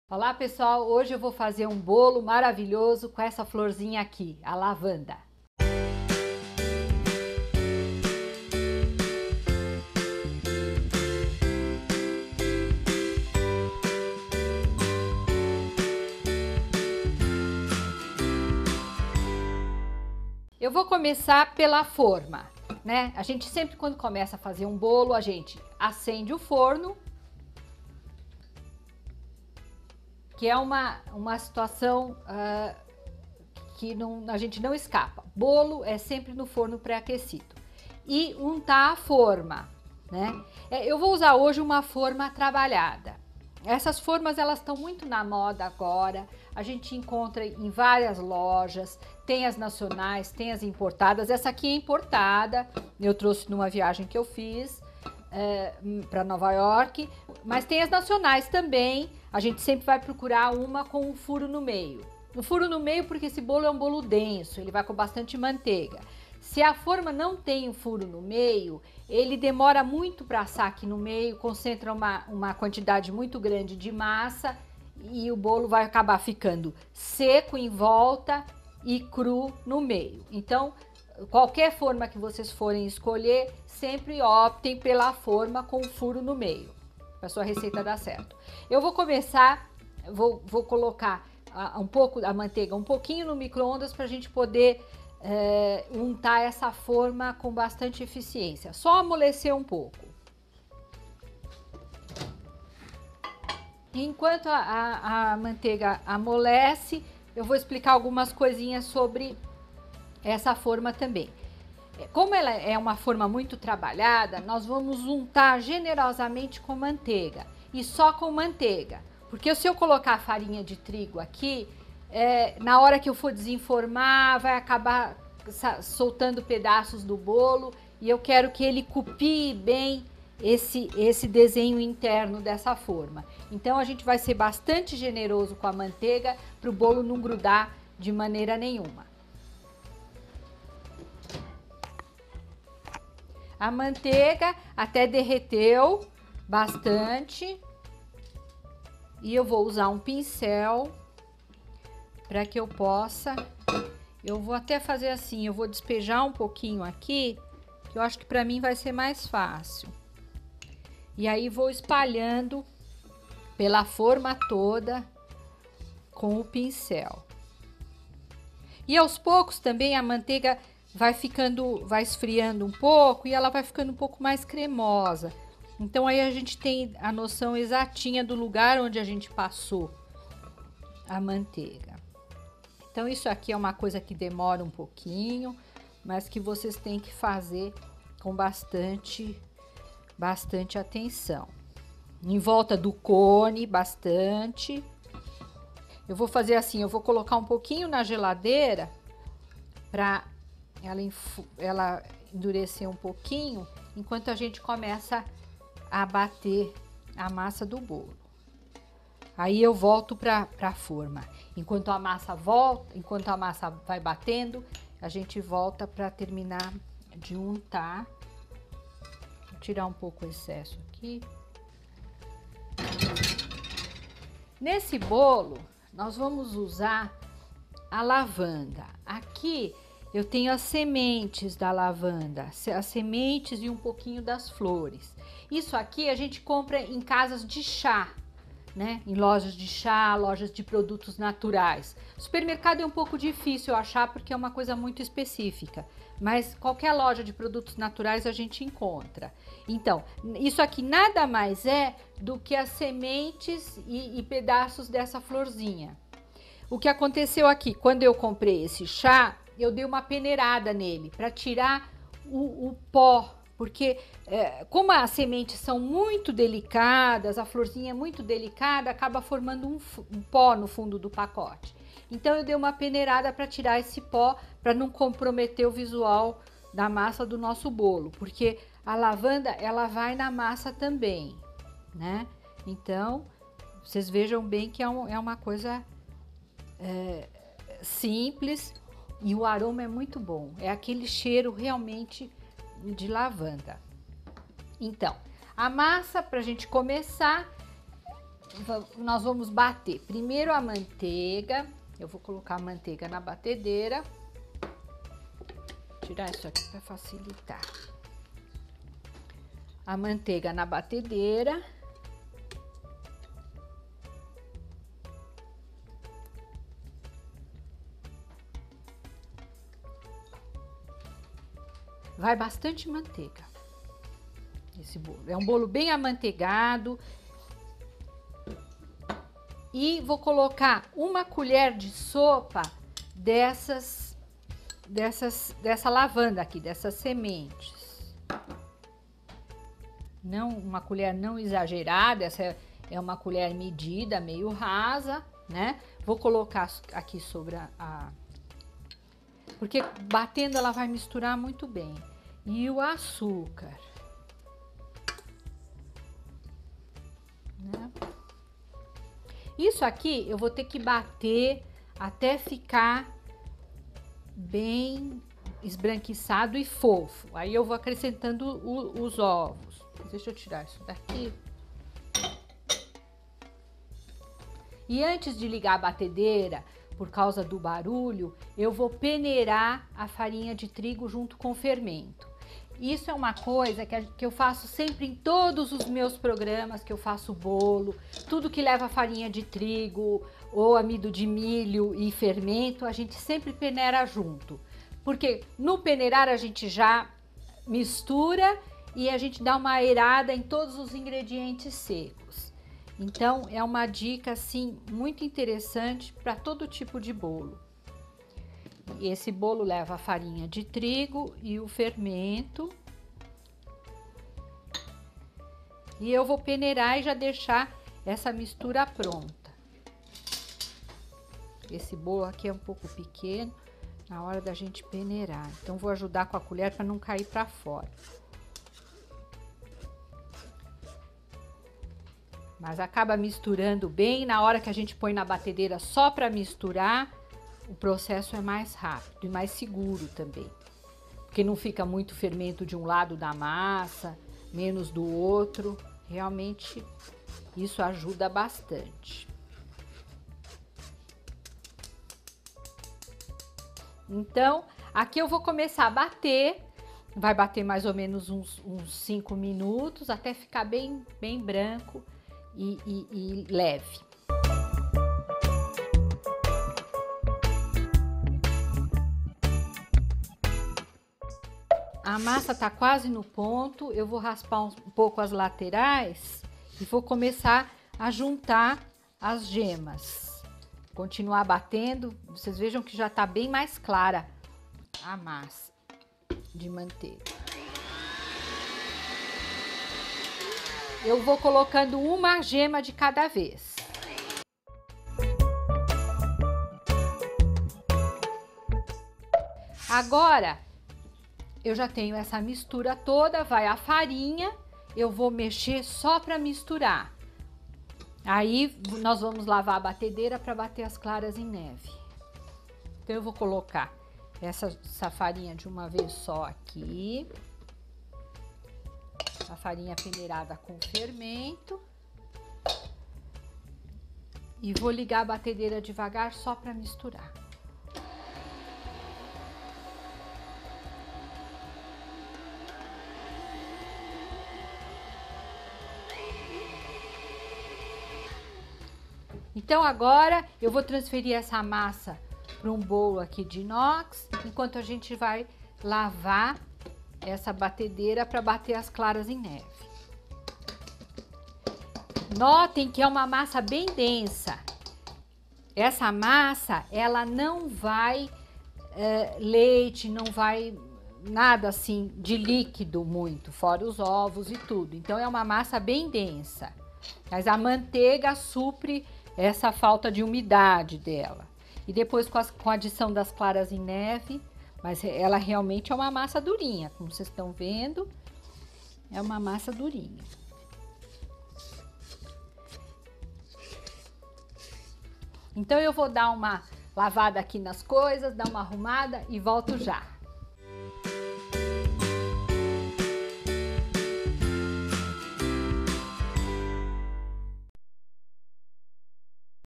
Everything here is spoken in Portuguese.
Olá pessoal, hoje eu vou fazer um bolo maravilhoso com essa florzinha aqui, a lavanda. Eu vou começar pela forma, né? A gente sempre quando começa a fazer um bolo, a gente acende o forno, que é uma situação que a gente não escapa. Bolo é sempre no forno pré-aquecido. E untar a forma, né? Eu vou usar hoje uma forma trabalhada. Essas formas, elas estão muito na moda agora, a gente encontra em várias lojas, tem as nacionais, tem as importadas. Essa aqui é importada, eu trouxe numa viagem que eu fiz para Nova York, mas tem as nacionais também, a gente sempre vai procurar uma com um furo no meio. Um furo no meio porque esse bolo é um bolo denso, ele vai com bastante manteiga. Se a forma não tem um furo no meio, ele demora muito para assar aqui no meio, concentra uma quantidade muito grande de massa e o bolo vai acabar ficando seco em volta e cru no meio. Então, qualquer forma que vocês forem escolher, sempre optem pela forma com furo no meio, para sua receita dar certo. Eu vou começar, vou colocar um pouco a manteiga, um pouquinho no micro-ondas para a gente poder untar essa forma com bastante eficiência. Só amolecer um pouco. Enquanto a manteiga amolece, eu vou explicar algumas coisinhas sobre essa forma também. Como ela é uma forma muito trabalhada, nós vamos untar generosamente com manteiga e só com manteiga. Porque se eu colocar farinha de trigo aqui, na hora que eu for desenformar, vai acabar soltando pedaços do bolo e eu quero que ele copie bem esse desenho interno dessa forma. Então a gente vai ser bastante generoso com a manteiga para o bolo não grudar de maneira nenhuma. A manteiga até derreteu bastante e eu vou usar um pincel para que eu possa. Eu vou até fazer assim, eu vou despejar um pouquinho aqui, que eu acho que para mim vai ser mais fácil. E aí vou espalhando pela forma toda com o pincel. E aos poucos também a manteiga vai esfriando um pouco e ela vai ficando um pouco mais cremosa. Então aí a gente tem a noção exatinha do lugar onde a gente passou a manteiga. Então isso aqui é uma coisa que demora um pouquinho, mas que vocês têm que fazer com bastante atenção. Em volta do cone, bastante. Eu vou fazer assim, eu vou colocar um pouquinho na geladeira para ela endurecer um pouquinho, enquanto a gente começa a bater a massa do bolo. Aí eu volto para a forma. Enquanto a massa vai batendo, a gente volta para terminar de untar. Vou tirar um pouco o excesso aqui. Nesse bolo, nós vamos usar a lavanda. Aqui eu tenho as sementes da lavanda, as sementes e um pouquinho das flores. Isso aqui a gente compra em casas de chá, né? Em lojas de chá, lojas de produtos naturais. Supermercado é um pouco difícil achar porque é uma coisa muito específica, mas qualquer loja de produtos naturais a gente encontra. Então, isso aqui nada mais é do que as sementes e pedaços dessa florzinha. O que aconteceu aqui, quando eu comprei esse chá, eu dei uma peneirada nele para tirar o pó, porque como as sementes são muito delicadas, a florzinha é muito delicada, acaba formando um pó no fundo do pacote. Então eu dei uma peneirada para tirar esse pó, para não comprometer o visual da massa do nosso bolo, porque a lavanda ela vai na massa também, né? Então vocês vejam bem que é uma coisa simples e o aroma é muito bom, é aquele cheiro realmente de lavanda. Então, a massa, para a gente começar, nós vamos bater. Primeiro a manteiga, eu vou colocar a manteiga na batedeira. Vou tirar isso aqui para facilitar. A manteiga na batedeira. Vai bastante manteiga. Esse bolo. É um bolo bem amanteigado. E vou colocar uma colher de sopa dessa lavanda aqui, dessas sementes. Não, uma colher não exagerada, essa é uma colher medida, meio rasa, né? Vou colocar aqui sobre porque batendo ela vai misturar muito bem. E o açúcar. Né? Isso aqui eu vou ter que bater até ficar bem esbranquiçado e fofo. Aí eu vou acrescentando os ovos. Deixa eu tirar isso daqui. E antes de ligar a batedeira, por causa do barulho, eu vou peneirar a farinha de trigo junto com o fermento. Isso é uma coisa que eu faço sempre em todos os meus programas, que eu faço bolo, tudo que leva farinha de trigo ou amido de milho e fermento, a gente sempre peneira junto. Porque no peneirar a gente já mistura e a gente dá uma aerada em todos os ingredientes secos. Então é uma dica assim muito interessante para todo tipo de bolo. Esse bolo leva a farinha de trigo e o fermento. E eu vou peneirar e já deixar essa mistura pronta. Esse bolo aqui é um pouco pequeno na hora da gente peneirar. Então vou ajudar com a colher para não cair para fora. Mas acaba misturando bem. Na hora que a gente põe na batedeira só para misturar, o processo é mais rápido e mais seguro também. Porque não fica muito fermento de um lado da massa, menos do outro. Realmente isso ajuda bastante. Então, aqui eu vou começar a bater. Vai bater mais ou menos uns 5 minutos, até ficar bem branco e leve. A massa tá quase no ponto, eu vou raspar um pouco as laterais e vou começar a juntar as gemas. Continuar batendo, vocês vejam que já tá bem mais clara a massa de manteiga. Eu vou colocando uma gema de cada vez. Agora, eu já tenho essa mistura toda, vai a farinha, eu vou mexer só para misturar. Aí nós vamos lavar a batedeira para bater as claras em neve. Então eu vou colocar essa farinha de uma vez só aqui. A farinha peneirada com fermento. E vou ligar a batedeira devagar só para misturar. Então agora eu vou transferir essa massa para um bolo aqui de inox, enquanto a gente vai lavar essa batedeira para bater as claras em neve. Notem que é uma massa bem densa. Essa massa, ela não vai leite, não vai nada assim de líquido muito, fora os ovos e tudo. Então é uma massa bem densa. Mas a manteiga supre essa falta de umidade dela. E depois com a adição das claras em neve, mas ela realmente é uma massa durinha, como vocês estão vendo, é uma massa durinha. Então eu vou dar uma lavada aqui nas coisas, dar uma arrumada e volto já.